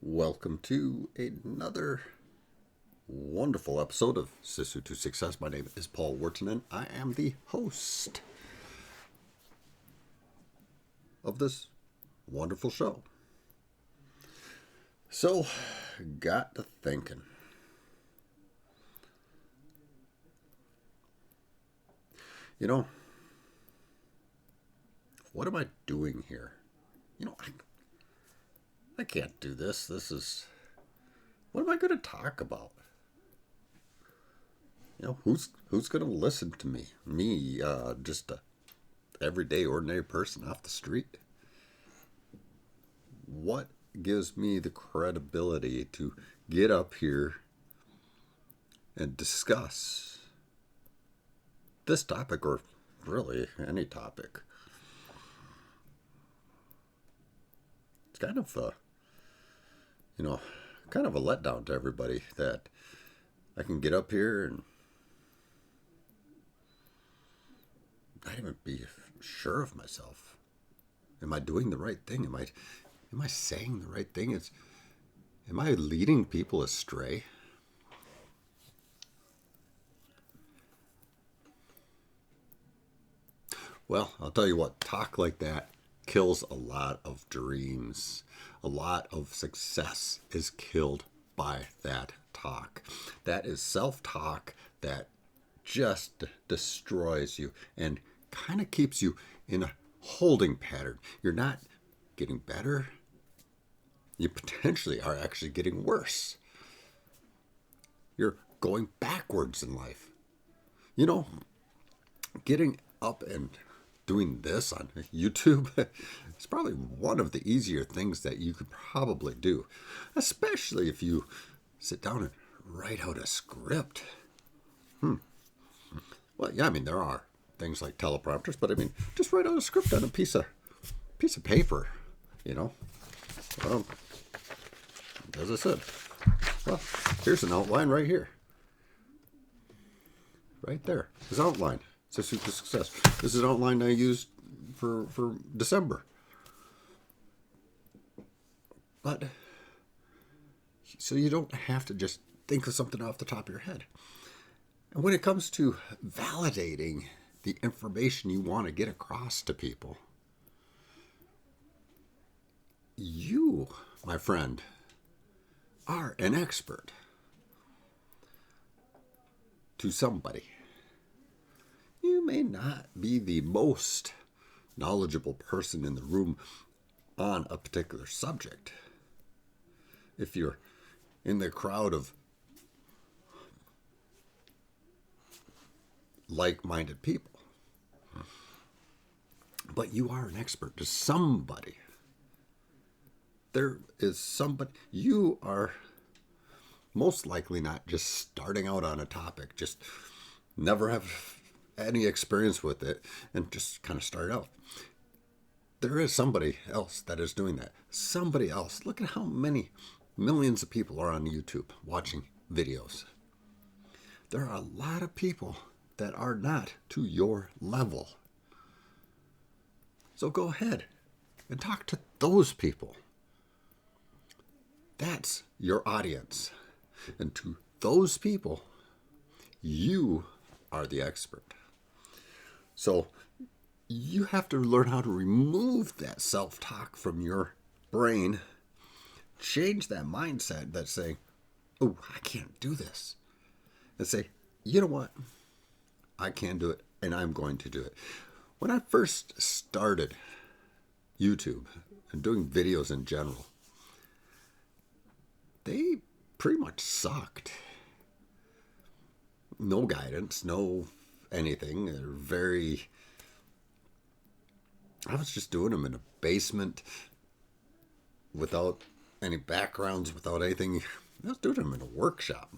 Welcome to another wonderful episode of Sisu to Success. My name is Paul Wharton, and I am the host of this wonderful show. So, got to thinking. What am I doing here? I can't do this. What am I going to talk about? Who's going to listen to me? Me, just a everyday, ordinary person off the street. What gives me the credibility to get up here and discuss this topic, or really any topic? It's kind of a letdown to everybody that I can get up here and not even be sure of myself. Am I doing the right thing? Am I saying the right thing? Am I leading people astray? Well, I'll tell you what, talk like that kills a lot of dreams. A lot of success is killed by that talk. That is self-talk that just destroys you and kind of keeps you in a holding pattern. You're not getting better. You potentially are actually getting worse. You're going backwards in life. Getting up and doing this on YouTube is probably one of the easier things that you could probably do, especially if you sit down and write out a script. Well, yeah, there are things like teleprompters, but just write out a script on a piece of paper, Well, as I said, well, here's an outline right here. Right there. This outline. This is the success. This is an outline I used for December. But, so you don't have to just think of something off the top of your head. And when it comes to validating the information you want to get across to people, you, my friend, are an expert to somebody. You may not be the most knowledgeable person in the room on a particular subject. If you're in the crowd of like-minded people, but you are an expert to somebody. There is somebody. You are most likely not just starting out on a topic, just never have any experience with it and just kind of start out. There is somebody else that is doing that. Somebody else. Look at how many millions of people are on YouTube watching videos. There are a lot of people that are not to your level. So go ahead and talk to those people. That's your audience. And to those people, you are the expert. So you have to learn how to remove that self-talk from your brain. Change that mindset that's saying, oh, I can't do this. And say, you know what? I can do it, and I'm going to do it. When I first started YouTube and doing videos in general, they pretty much sucked. No guidance, no anything. I was just doing them in a basement without any backgrounds, without anything. I was doing them in a workshop.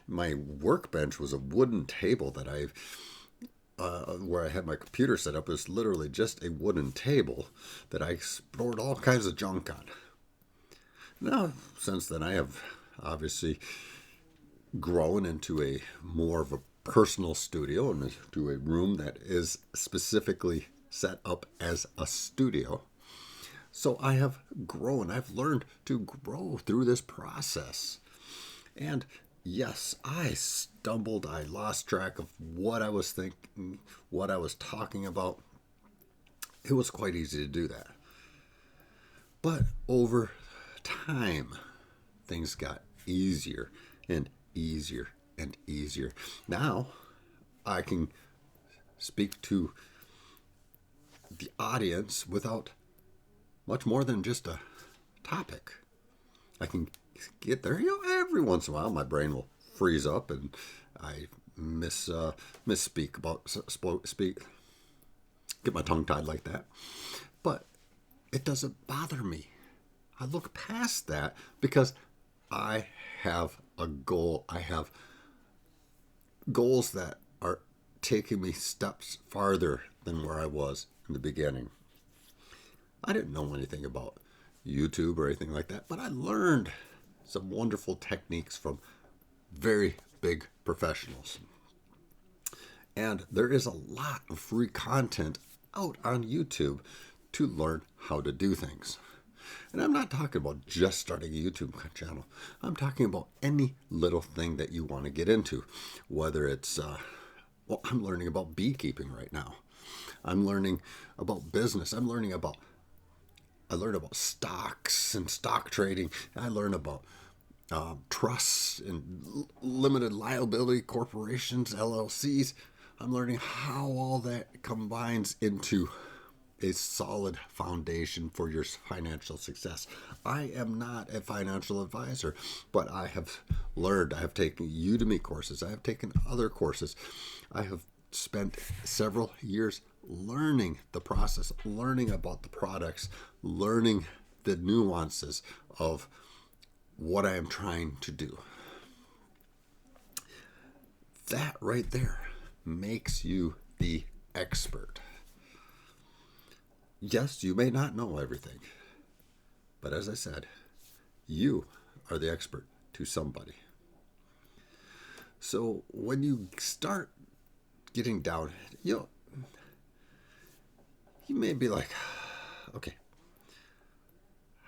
My workbench was a wooden table that where I had my computer set up. It was literally just a wooden table that I stored all kinds of junk on. Now, since then, I have obviously grown into a more of a personal studio and to a room that is specifically set up as a studio. So I have grown. I've learned to grow through this process. And yes, I stumbled. I lost track of what I was thinking, what I was talking about. It was quite easy to do that. But over time, things got easier and easier and easier. Now I can speak to the audience without much more than just a topic. I can get there. Every once in a while, my brain will freeze up and I misspeak about speak, get my tongue tied like that. But it doesn't bother me. I look past that because I have a goal. I have goals that are taking me steps farther than where I was in the beginning. I didn't know anything about YouTube or anything like that, but I learned some wonderful techniques from very big professionals. And there is a lot of free content out on YouTube to learn how to do things. And I'm not talking about just starting a YouTube channel. I'm talking about any little thing that you want to get into, whether it's, I'm learning about beekeeping right now. I'm learning about business. I learn about stocks and stock trading. I learn about trusts and limited liability corporations, LLCs. I'm learning how all that combines into a solid foundation for your financial success. I am not a financial advisor, but I have learned. I have taken Udemy courses. I have taken other courses. I have spent several years learning the process, learning about the products, learning the nuances of what I am trying to do. That right there makes you the expert. Yes, you may not know everything, but as I said, you are the expert to somebody. So when you start getting down, you may be like, okay,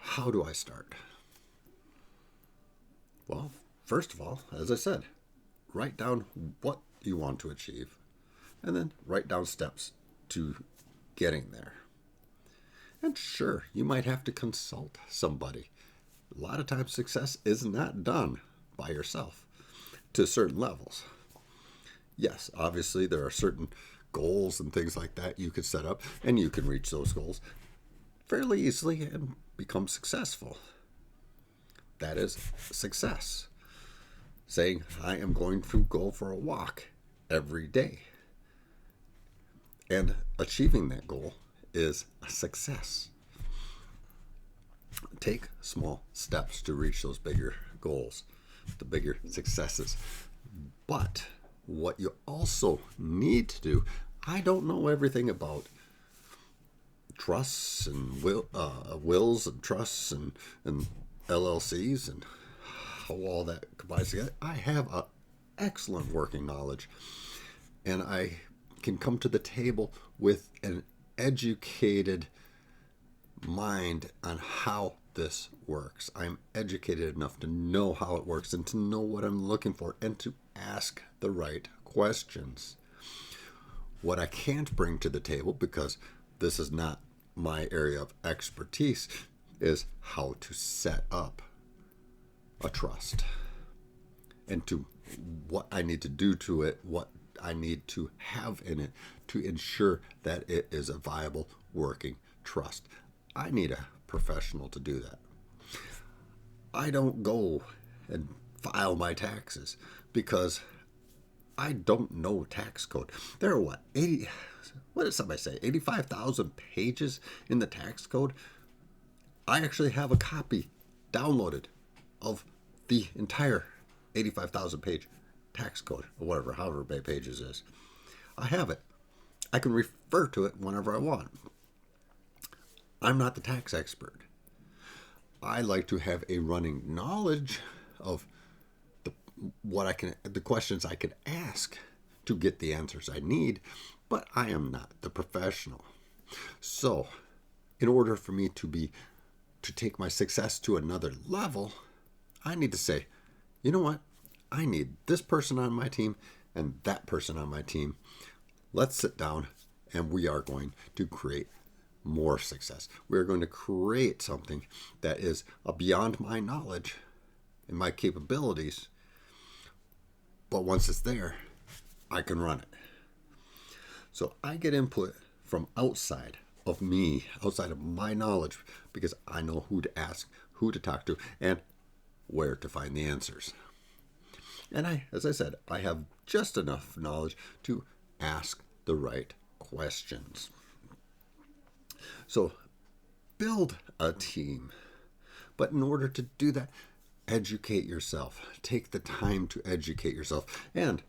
how do I start? Well, first of all, as I said, write down what you want to achieve, and then write down steps to getting there. And sure, you might have to consult somebody. A lot of times success is not done by yourself to certain levels. Yes, obviously there are certain goals and things like that you could set up, and you can reach those goals fairly easily and become successful. That is success. Saying, I am going to go for a walk every day. And achieving that goal is a success. Take small steps to reach those bigger goals, the bigger successes. But what you also need to do, I don't know everything about trusts and wills and trusts and LLCs and how all that combines together. I have an excellent working knowledge, and I can come to the table with an educated mind on how this works. I'm educated enough to know how it works and to know what I'm looking for and to ask the right questions. What I can't bring to the table, because this is not my area of expertise, is how to set up a trust and to what I need to do to it, what I need to have in it to ensure that it is a viable working trust. I need a professional to do that. I don't go and file my taxes because I don't know tax code. There are what did somebody say? 85,000 pages in the tax code. I actually have a copy downloaded of the entire 85,000 page tax code, or whatever, however many pages is. I have it. I can refer to it whenever I want. I'm not the tax expert. I like to have a running knowledge of the questions I can ask to get the answers I need, but I am not the professional. So in order for me to take my success to another level, I need to say, you know what? I need this person on my team and that person on my team. Let's sit down and we are going to create more success. We're going to create something that is beyond my knowledge and my capabilities. But once it's there, I can run it. So I get input from outside of me, outside of my knowledge, because I know who to ask, who to talk to, and where to find the answers. And as I said, I have just enough knowledge to ask the right questions. So build a team. But in order to do that, educate yourself. Take the time to educate yourself and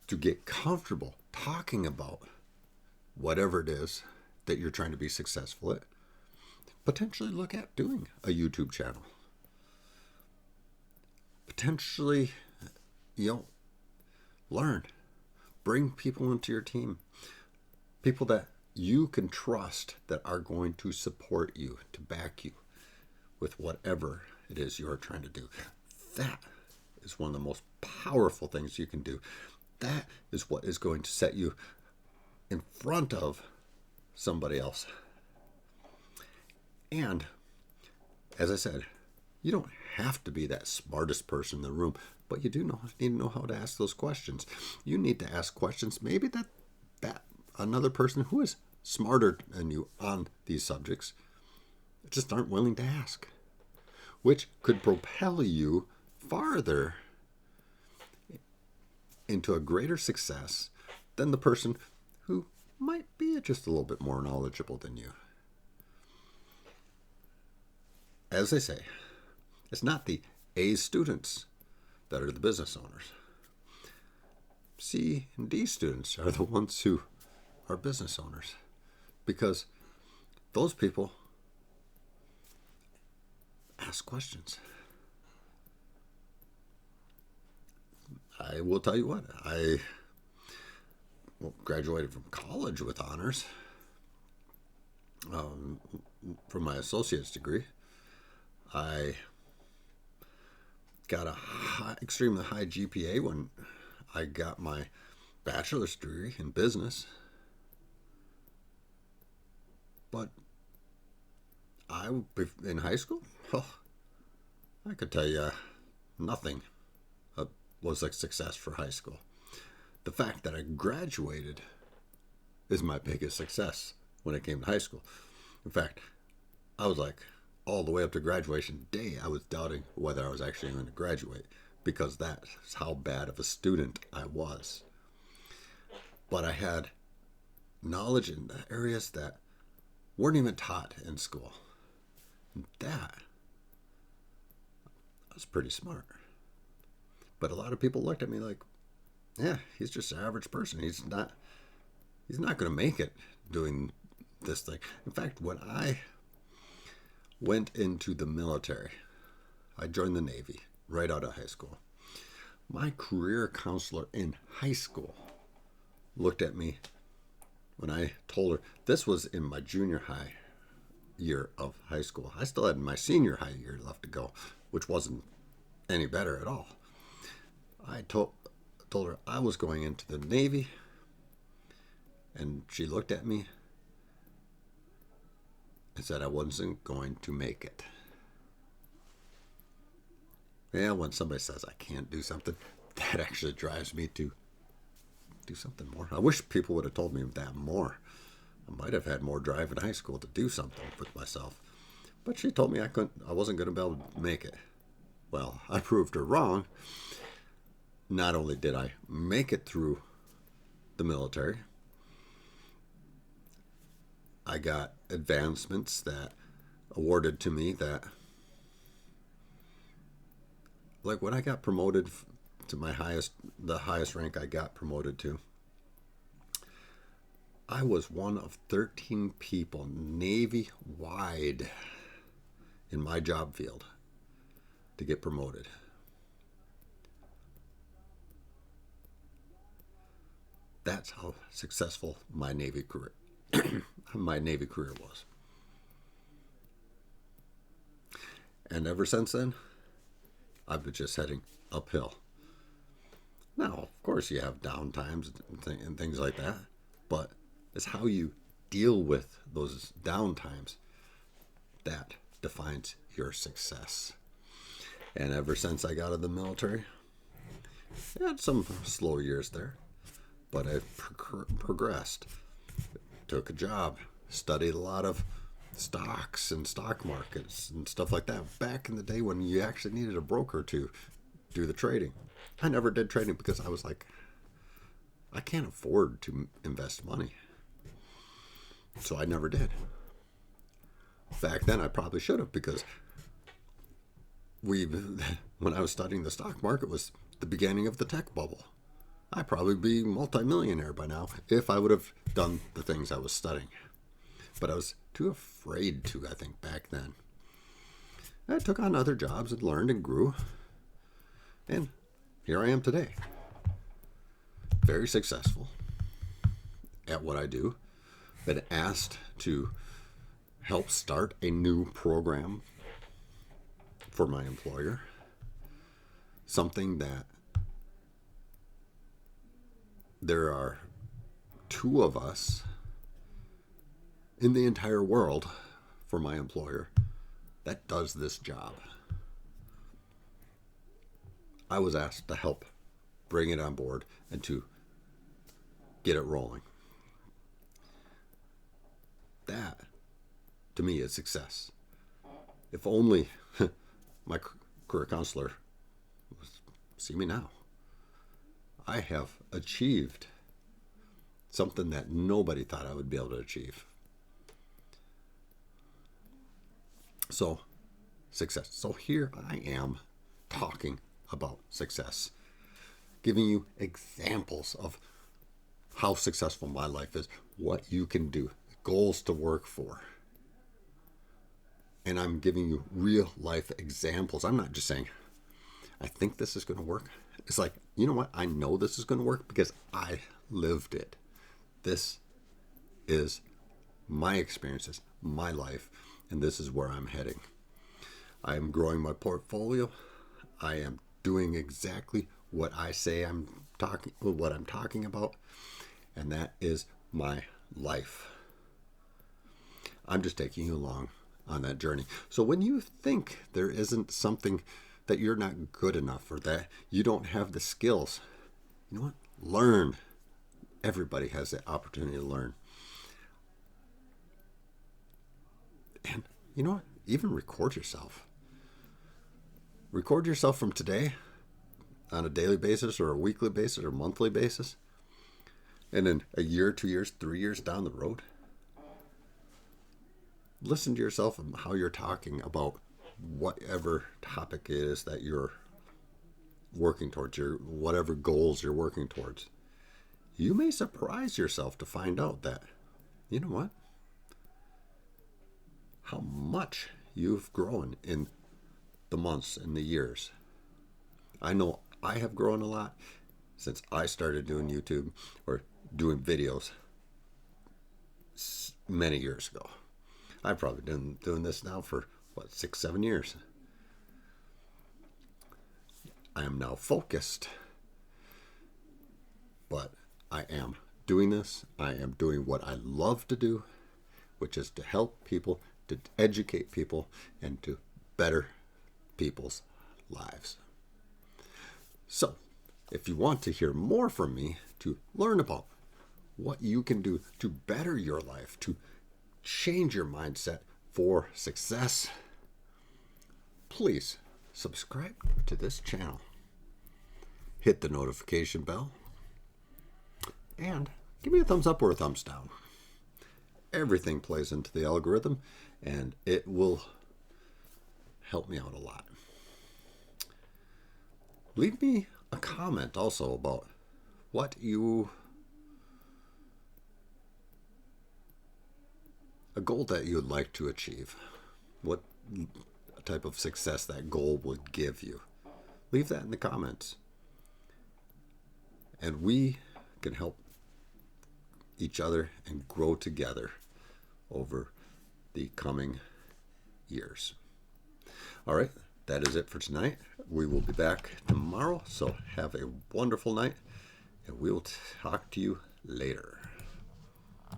to get comfortable talking about whatever it is that you're trying to be successful at. Potentially look at doing a YouTube channel. Potentially, learn. Bring people into your team. People that you can trust that are going to support you, to back you with whatever it is you're trying to do. That is one of the most powerful things you can do. That is what is going to set you in front of somebody else. And as I said, you don't have to be that smartest person in the room, but you do need to know how to ask those questions. You need to ask questions maybe that another person who is smarter than you on these subjects just aren't willing to ask, which could propel you farther into a greater success than the person who might be just a little bit more knowledgeable than you. As they say, it's not the A students that are the business owners. C and D students are the ones who are business owners, because those people ask questions. I will tell you what, I graduated from college with honors from my associate's degree. I got a extremely high GPA when I got my bachelor's degree in business. But in high school, I could tell you nothing was a success for high school. The fact that I graduated is my biggest success when it came to high school. In fact, I was like, all the way up to graduation day, I was doubting whether I was actually going to graduate, because that's how bad of a student I was. But I had knowledge in areas that weren't even taught in school. And that was pretty smart. But a lot of people looked at me like, yeah, he's just an average person. He's not going to make it doing this thing. In fact, when I went into the military, I joined the Navy right out of high school. My career counselor in high school looked at me when I told her, this was in my junior high year of high school. I still had my senior high year left to go, which wasn't any better at all. I told her I was going into the Navy, and she looked at me and said I wasn't going to make it. Yeah, when somebody says I can't do something, that actually drives me to do something more. I wish people would have told me that more. I might have had more drive in high school to do something with myself. But she told me I wasn't going to be able to make it. Well, I proved her wrong. Not only did I make it through the military, I got advancements that awarded to me that, like when I got promoted to the highest rank I got promoted to, I was one of 13 people Navy-wide in my job field to get promoted. That's how successful my Navy career was. And ever since then, I've been just heading uphill. Now, of course, you have down times and things like that, but it's how you deal with those down times that defines your success. And ever since I got out of the military, I had some slow years there, but I've progressed. Took a job, studied a lot of stocks and stock markets and stuff like that back in the day when you actually needed a broker to do the trading. I never did trading because I was like, I can't afford to invest money. So I never did. Back then I probably should have, because when I was studying the stock market was the beginning of the tech bubble. I'd probably be multimillionaire by now if I would have done the things I was studying. But I was too afraid to, I think, back then. I took on other jobs and learned and grew. And here I am today. Very successful at what I do. Been asked to help start a new program for my employer. Something that there are 2 of us in the entire world for my employer that does this job. I was asked to help bring it on board and to get it rolling. That, to me, is success. If only my career counselor was, see me now. I have achieved something that nobody thought I would be able to achieve. So, success. So here I am talking about success, giving you examples of how successful my life is, what you can do, goals to work for. And I'm giving you real life examples. I'm not just saying, I think this is going to work. It's like, you know what? I know this is going to work because I lived it. This is my experiences, my life, and this is where I'm heading. I am growing my portfolio. I am doing exactly what I say what I'm talking about, and that is my life. I'm just taking you along on that journey. So when you think there isn't something that you're not good enough or that you don't have the skills, you know what? Learn. Everybody has the opportunity to learn. And you know what? Even record yourself. Record yourself from today on a daily basis or a weekly basis or monthly basis. And then a year, 2 years, 3 years down the road, listen to yourself and how you're talking about whatever topic it is that you're working towards, whatever goals you're working towards. You may surprise yourself to find out that, you know what? How much you've grown in the months and the years. I know I have grown a lot since I started doing YouTube or doing videos many years ago. I've probably been doing this now for, 6-7 years. I am now focused, but I am doing this. I am doing what I love to do, which is to help people, to educate people, and to better people's lives. So, if you want to hear more from me, to learn about what you can do to better your life, to change your mindset for success, please subscribe to this channel. Hit the notification bell and give me a thumbs up or a thumbs down. Everything plays into the algorithm and it will help me out a lot. Leave me a comment also about a goal that you would like to achieve. What type of success that goal would give you. Leave that in the comments. And we can help each other and grow together over the coming years. All right, that is it for tonight. We will be back tomorrow, so have a wonderful night, and we will talk to you later.